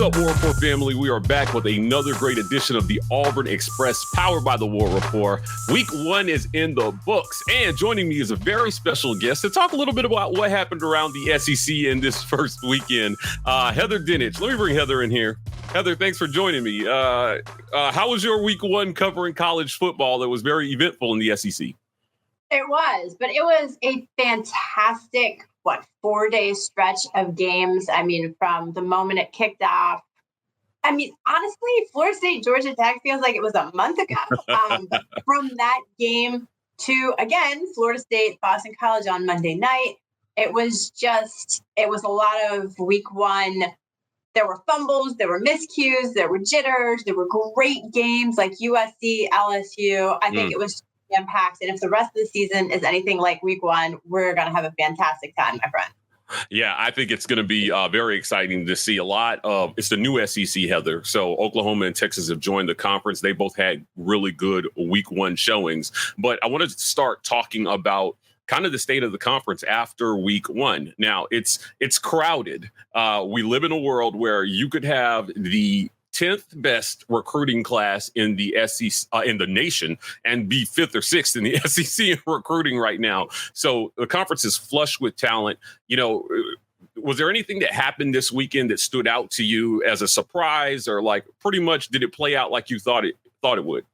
up, War Report family? We are back with another great edition of the Auburn Express, powered by the War Report. Week 1 is in the books, and joining me is a very special guest to talk a little bit about what happened around the SEC in this first weekend. Heather Dinich. Let me bring Heather in here. Heather, thanks for joining me. How was your Week 1 covering college football that was very eventful in the SEC? It was, but it was a fantastic 4-day stretch of games. I mean, from the moment it kicked off. I mean, honestly, Florida State, Georgia Tech feels like it was a month ago. From that game to, again, Florida State, Boston College on Monday night, it was a lot of Week 1. There were fumbles, there were miscues, there were jitters, there were great games like USC, LSU. I think it was impact. And if the rest of the season is anything like Week 1, we're going to have a fantastic time, my friend. Yeah, I think it's going to be very exciting to see a lot of it's the new SEC, Heather. So Oklahoma and Texas have joined the conference. They both had really good Week 1 showings. But I wanted to start talking about kind of the state of the conference after Week 1. Now, it's crowded. We live in a world where you could have the 10th best recruiting class in the SEC in the nation and be 5th or 6th in the SEC in recruiting right now. So the conference is flush with talent. You know, was there anything that happened this weekend that stood out to you as a surprise, or like pretty much did it play out like you thought it would?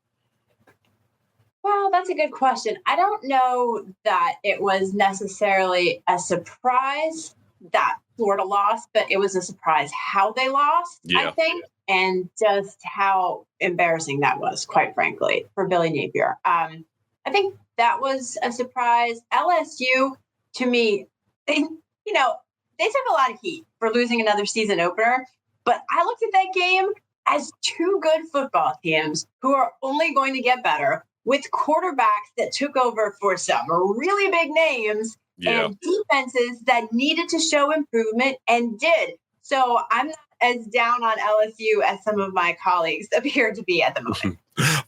Well, that's a good question. I don't know that it was necessarily a surprise that Florida lost, but it was a surprise how they lost, I think. And just how embarrassing that was, quite frankly, for Billy Napier. I think that was a surprise. LSU, to me, they took a lot of heat for losing another season opener. But I looked at that game as two good football teams who are only going to get better, with quarterbacks that took over for some really big names and defenses that needed to show improvement and did. So I'm not as down on LSU as some of my colleagues appear to be at the moment.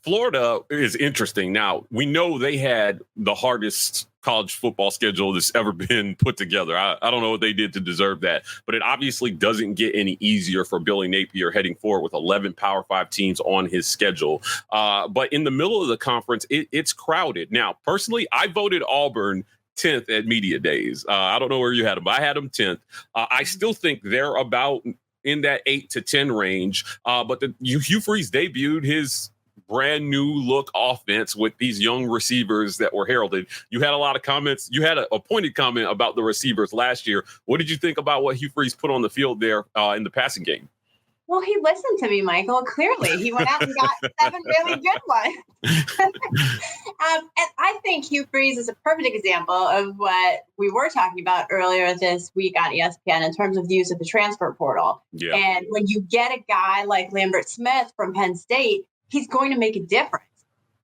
Florida is interesting. Now, we know they had the hardest college football schedule that's ever been put together. I don't know what they did to deserve that, but it obviously doesn't get any easier for Billy Napier heading forward with 11 Power 5 teams on his schedule. But in the middle of the conference, it's crowded. Now, personally, I voted Auburn 10th at media days. I don't know where you had them, but I had them 10th. I still think they're about in that 8 to 10 range. But Hugh Freezes debuted his brand new look offense with these young receivers that were heralded. You had a lot of comments. You had a pointed comment about the receivers last year. What did you think about what Hugh Freezes put on the field there in the passing game? Well, he listened to me, Michael. Clearly, he went out and got 7 really good ones. And I think Hugh Freezes is a perfect example of what we were talking about earlier this week on ESPN in terms of the use of the transfer portal. Yeah. And when you get a guy like Lambert Smith from Penn State, he's going to make a difference.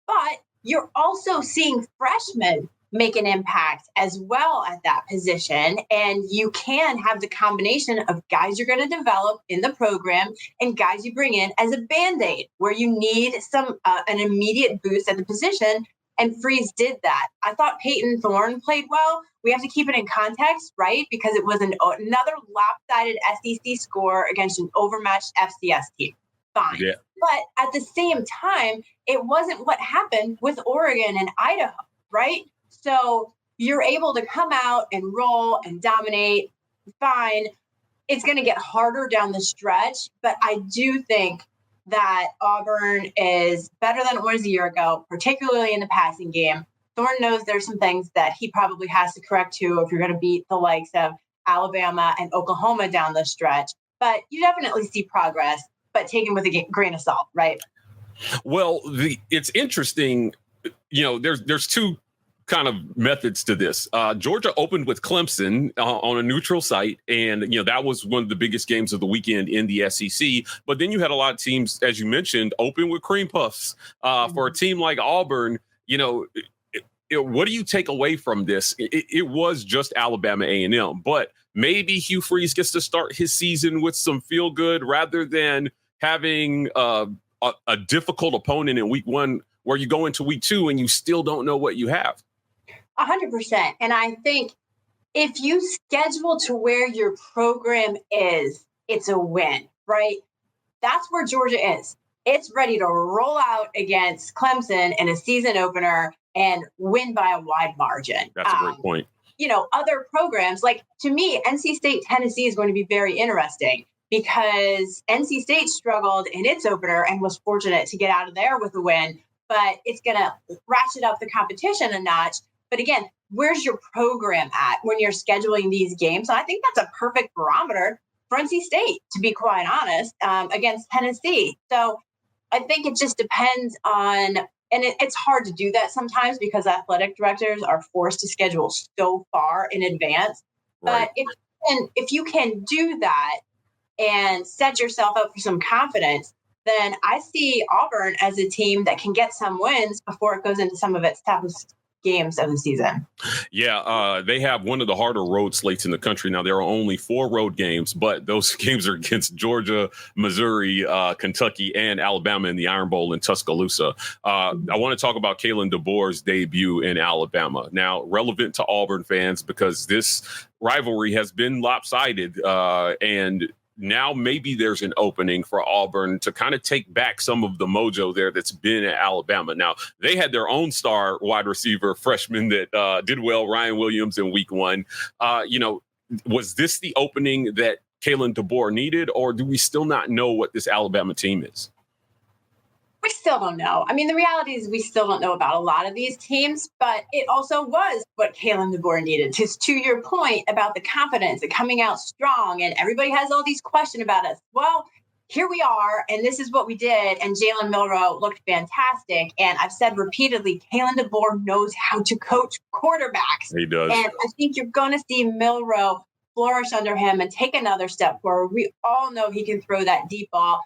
But you're also seeing freshmen make an impact as well at that position. And you can have the combination of guys you're going to develop in the program and guys you bring in as a Band-Aid where you need an immediate boost at the position. And Freezes did that. I thought Peyton Thorne played well. We have to keep it in context, right? Because it was another lopsided SEC score against an overmatched FCS team. Fine. Yeah. But at the same time, it wasn't what happened with Oregon and Idaho, right? So you're able to come out and roll and dominate. Fine. It's going to get harder down the stretch, but I do think that Auburn is better than it was a year ago, particularly in the passing game. Thorne knows there's some things that he probably has to correct too if you're going to beat the likes of Alabama and Oklahoma down the stretch. But you definitely see progress, but taken with a grain of salt, right? Well, it's interesting. There's two kind of methods to this. Georgia opened with Clemson on a neutral site, and that was one of the biggest games of the weekend in the SEC. But then you had a lot of teams, as you mentioned, open with cream puffs. For a team like Auburn, what do you take away from this? It was just Alabama A&M, but maybe Hugh Freezes gets to start his season with some feel good rather than having a difficult opponent in Week 1 where you go into Week 2 and you still don't know what you have. 100%. And I think if you schedule to where your program is, it's a win, right? That's where Georgia is. It's ready to roll out against Clemson in a season opener and win by a wide margin. That's a great point. Other programs, like, to me, NC State, Tennessee is going to be very interesting because NC State struggled in its opener and was fortunate to get out of there with a win, but it's going to ratchet up the competition a notch. But again, where's your program at when you're scheduling these games? So I think that's a perfect barometer for NC State, to be quite honest, against Tennessee. So I think it just depends on, and it's hard to do that sometimes because athletic directors are forced to schedule so far in advance. Right. But if you can do that and set yourself up for some confidence, then I see Auburn as a team that can get some wins before it goes into some of its toughest games of the season. Yeah, they have one of the harder road slates in the country. Now, there are only 4 road games, but those games are against Georgia, Missouri, Kentucky, and Alabama in the Iron Bowl in Tuscaloosa. I want to talk about Kalen DeBoer's debut in Alabama. Now, relevant to Auburn fans because this rivalry has been lopsided, and now maybe there's an opening for Auburn to kind of take back some of the mojo there that's been at Alabama. Now, they had their own star wide receiver freshman that did well, Ryan Williams, in week 1. Was this the opening that Kalen DeBoer needed, or do we still not know what this Alabama team is? We still don't know. I mean, the reality is we still don't know about a lot of these teams, but it also was what Kalen DeBoer needed. To your point about the confidence and coming out strong, and everybody has all these questions about us. Well, here we are, and this is what we did, and Jalen Milroe looked fantastic. And I've said repeatedly, Kalen DeBoer knows how to coach quarterbacks. He does. And I think you're going to see Milroe flourish under him and take another step forward. We all know he can throw that deep ball.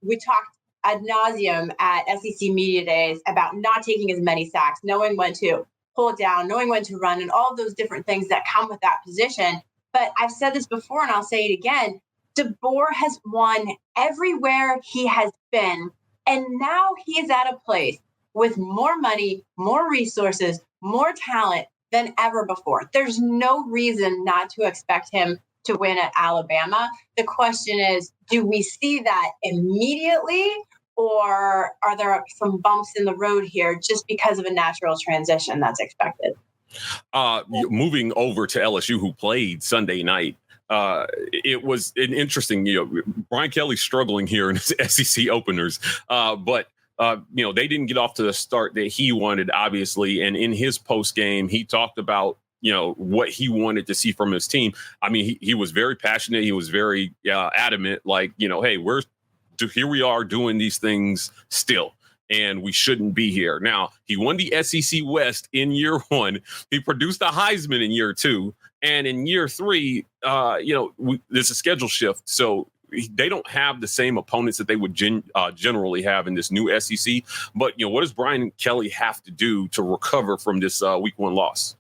We talked ad nauseum at SEC Media Days about not taking as many sacks, knowing when to pull it down, knowing when to run, and all of those different things that come with that position. But I've said this before, and I'll say it again. DeBoer has won everywhere he has been. And now he is at a place with more money, more resources, more talent than ever before. There's no reason not to expect him to win at Alabama. The question is, do we see that immediately, or are there some bumps in the road here just because of a natural transition that's expected? Moving over to LSU, who played Sunday night, it was an interesting, Brian Kelly's struggling here in his SEC openers, but they didn't get off to the start that he wanted, obviously. And in his post game, he talked about, what he wanted to see from his team. I mean, he was very passionate. He was very adamant, like, hey, here we are doing these things still, and we shouldn't be here. Now, he won the SEC West in year 1. He produced a Heisman in year 2. And in year 3, there's a schedule shift. So they don't have the same opponents that they would generally have in this new SEC. But, what does Brian Kelly have to do to recover from this week 1 loss?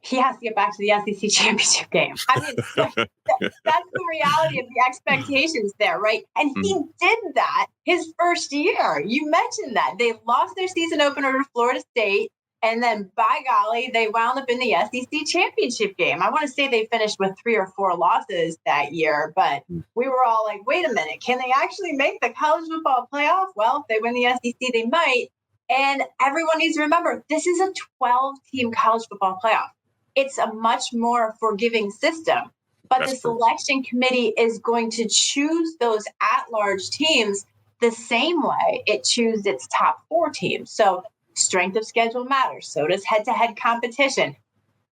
He has to get back to the SEC championship game. I mean, that's the reality of the expectations there, right? And he did that his first year. You mentioned that. They lost their season opener to Florida State, and then, by golly, they wound up in the SEC championship game. I want to say they finished with 3 or 4 losses that year, but we were all like, wait a minute, can they actually make the college football playoff? Well, if they win the SEC, they might. And everyone needs to remember, this is a 12-team college football playoff. It's a much more forgiving system, but the selection committee is going to choose those at-large teams the same way it chose its top 4 teams. So strength of schedule matters. So does head-to-head competition.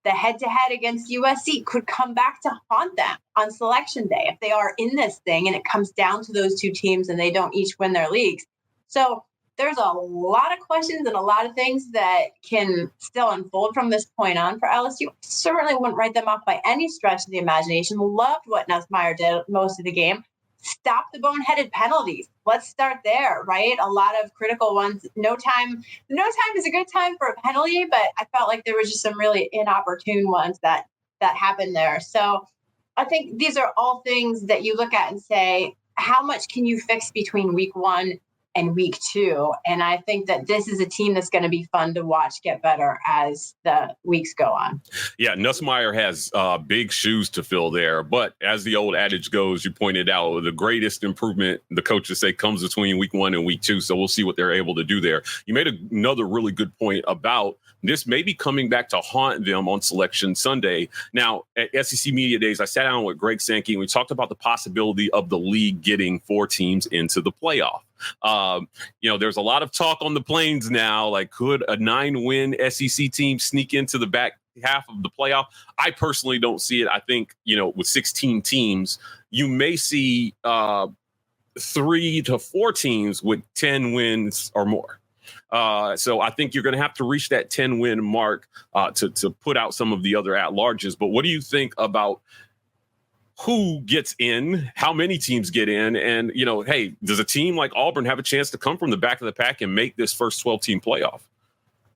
The head-to-head against USC could come back to haunt them on selection day if they are in this thing and it comes down to those 2 teams and they don't each win their leagues. So there's a lot of questions and a lot of things that can still unfold from this point on for LSU. Certainly wouldn't write them off by any stretch of the imagination. Loved what Nussmeier did most of the game. Stop the boneheaded penalties. Let's start there, right? A lot of critical ones. No time is a good time for a penalty, but I felt like there was just some really inopportune ones that happened there. So I think these are all things that you look at and say, how much can you fix between week 1 and week 2. And I think that this is a team that's going to be fun to watch get better as the weeks go on. Yeah, Nussmeier has big shoes to fill there. But as the old adage goes, you pointed out, the greatest improvement, the coaches say, comes between week 1 and week 2. So we'll see what they're able to do there. You made another really good point about this may be coming back to haunt them on Selection Sunday. Now, at SEC Media Days, I sat down with Greg Sankey and we talked about the possibility of the league getting 4 teams into the playoff. There's a lot of talk on the Plains now, like could a 9-win SEC team sneak into the back half of the playoff? I personally don't see it. I think, with 16 teams, you may see 3 to 4 teams with 10 wins or more. So I think you're going to have to reach that 10-win mark to put out some of the other at-larges. But what do you think about who gets in, how many teams get in, and, hey, does a team like Auburn have a chance to come from the back of the pack and make this first 12-team playoff?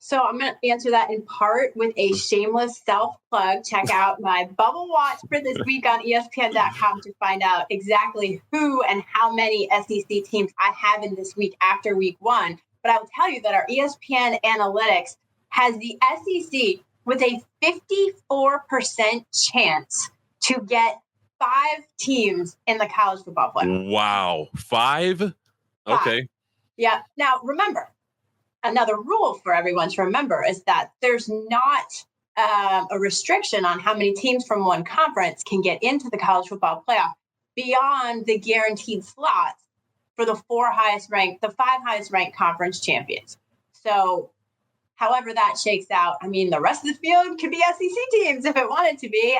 So I'm going to answer that in part with a shameless self-plug. Check out my bubble watch for this week on ESPN.com to find out exactly who and how many SEC teams I have in this week after week 1. But I will tell you that our ESPN analytics has the SEC with a 54% chance to get 5 teams in the college football playoff. Wow. 5? Okay. Yeah. Now, remember, another rule for everyone to remember is that there's not a restriction on how many teams from one conference can get into the college football playoff beyond the guaranteed slots for the 5 highest ranked conference champions. So however that shakes out, the rest of the field could be SEC teams if it wanted to be.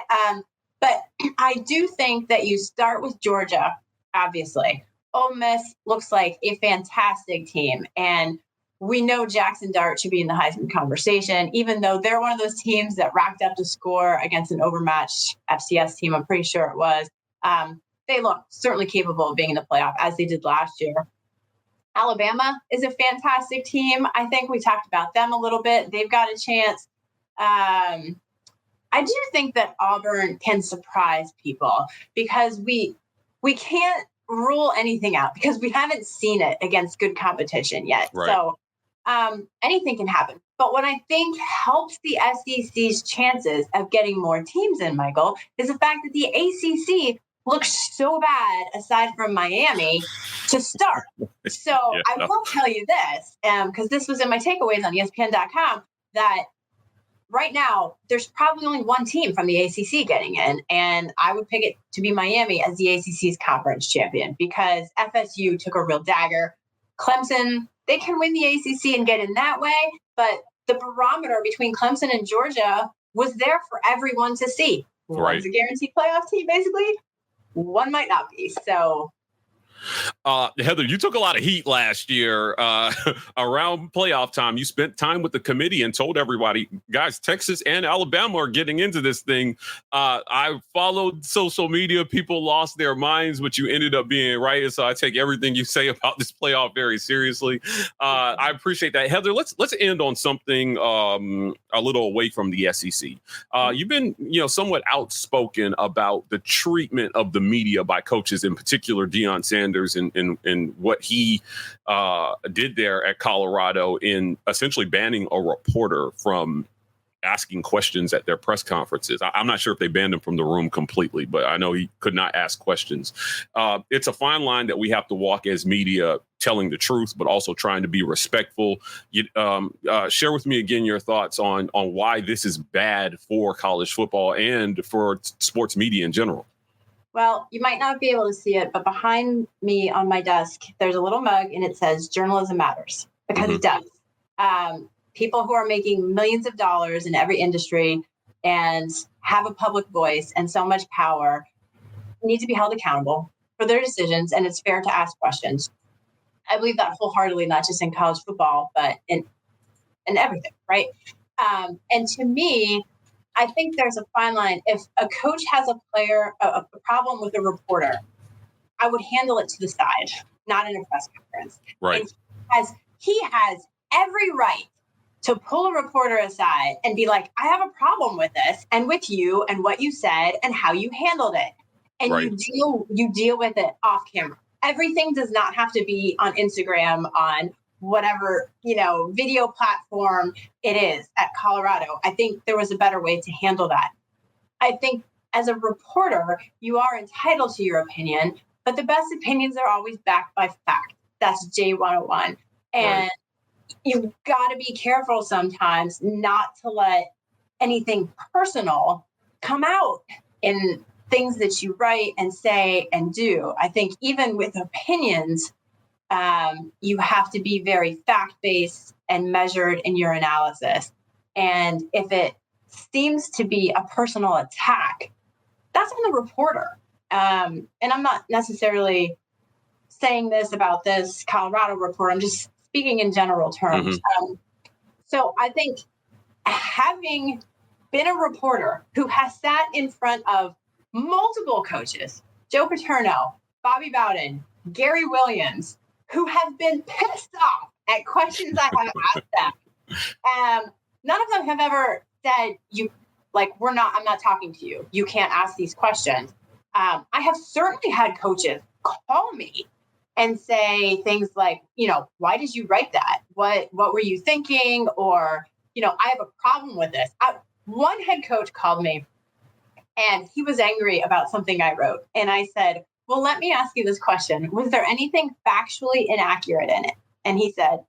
But I do think that you start with Georgia, obviously. Ole Miss looks like a fantastic team. And we know Jackson Dart should be in the Heisman conversation, even though they're one of those teams that racked up the score against an overmatched FCS team. I'm pretty sure it was. They look certainly capable of being in the playoff as they did last year. Alabama is a fantastic team. I think we talked about them a little bit. They've got a chance. I do think that Auburn can surprise people because we can't rule anything out because we haven't seen it against good competition yet. Right. So anything can happen. But what I think helps the SEC's chances of getting more teams in, Michael, is the fact that the ACC looks so bad aside from Miami to start. So yeah. I will tell you this, because this was in my takeaways on ESPN.com, that right now there's probably only one team from the ACC getting in, and I would pick it to be Miami as the ACC's conference champion because FSU took a real dagger. Clemson, they can win the ACC and get in that way, but the barometer between Clemson and Georgia was there for everyone to see. Right. One's a guaranteed playoff team, basically. One might not be. So, Heather, you took a lot of heat last year around playoff time. You spent time with the committee and told everybody, guys, Texas and Alabama are getting into this thing. I followed social media. People lost their minds, but you ended up being right. And so I take everything you say about this playoff very seriously. I appreciate that. Heather, let's end on something a little away from the SEC. You've been, somewhat outspoken about the treatment of the media by coaches, in particular Deion Sanders. And what he did there at Colorado in essentially banning a reporter from asking questions at their press conferences. I'm not sure if they banned him from the room completely, but I know he could not ask questions. It's a fine line that we have to walk as media, telling the truth, but also trying to be respectful. Share with me again your thoughts on why this is bad for college football and for sports media in general. Well, you might not be able to see it, but behind me on my desk, there's a little mug and it says journalism matters because it does. People who are making millions of dollars in every industry and have a public voice and so much power need to be held accountable for their decisions. And it's fair to ask questions. I believe that wholeheartedly, not just in college football, but in everything. Right. And to me, I think there's a fine line. If a coach has a problem with a reporter, I would handle it to the side, not in a press conference. Right. He has every right to pull a reporter aside and be like, I have a problem with this and with you and what you said and how you handled it. And you deal with it off camera. everything does not have to be on Instagram, on whatever, video platform it is at Colorado. I think there was a better way to handle that. I think as a reporter, you are entitled to your opinion, but the best opinions are always backed by fact. That's J101. And you've got to be careful sometimes not to let anything personal come out in things that you write and say and do. I think even with opinions, you have to be very fact-based and measured in your analysis. And if it seems to be a personal attack, that's on the reporter. And I'm not necessarily saying this about this Colorado report. I'm just speaking in general terms. So I think having been a reporter who has sat in front of multiple coaches, Joe Paterno, Bobby Bowden, Gary Williams, who have been pissed off at questions I have asked them. None of them have ever said, I'm not talking to you. You can't ask these questions. I have certainly had coaches call me and say things like, why did you write that? What were you thinking? Or, I have a problem with this. One head coach called me and he was angry about something I wrote. And I said, well, let me ask you this question. Was there anything factually inaccurate in it? And he said,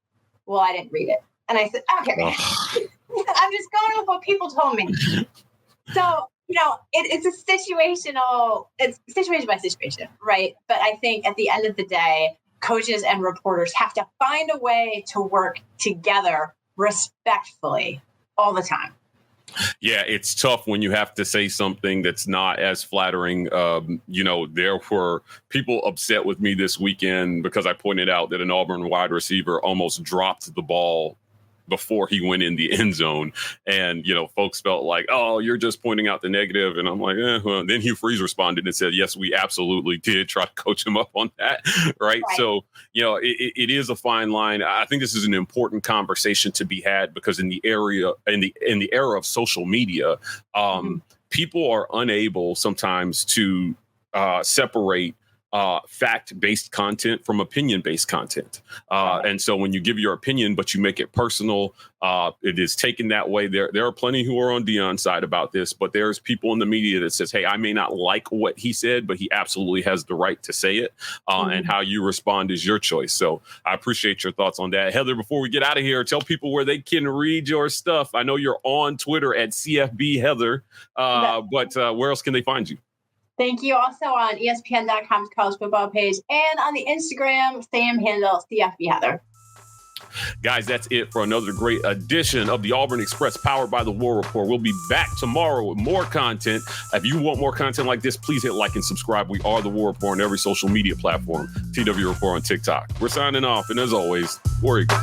well, I didn't read it. And I said, okay, I'm just going with what people told me. So, it's situation by situation, right? But I think at the end of the day, coaches and reporters have to find a way to work together respectfully all the time. Yeah, it's tough when you have to say something that's not as flattering. There were people upset with me this weekend because I pointed out that an Auburn wide receiver almost dropped the ball before he went in the end zone. And, folks felt like, oh, you're just pointing out the negative. And I'm like, well. Then Hugh Freezes responded and said, yes, we absolutely did try to coach him up on that. Right. So, it is a fine line. I think this is an important conversation to be had because in the era of social media, people are unable sometimes to separate fact-based content from opinion-based content. And so when you give your opinion, but you make it personal, it is taken that way. There are plenty who are on Deion's side about this, but there's people in the media that says, hey, I may not like what he said, but he absolutely has the right to say it. And how you respond is your choice. So I appreciate your thoughts on that. Heather, before we get out of here, tell people where they can read your stuff. I know you're on Twitter at CFB Heather, but where else can they find you? Thank you. Also on ESPN.com's college football page and on the Instagram, same handle, CFB Heather. Guys, that's it for another great edition of the Auburn Express powered by the War Report. We'll be back tomorrow with more content. If you want more content like this, please hit like and subscribe. We are the War Report on every social media platform. TW Report on TikTok. We're signing off. And as always, War Eagle.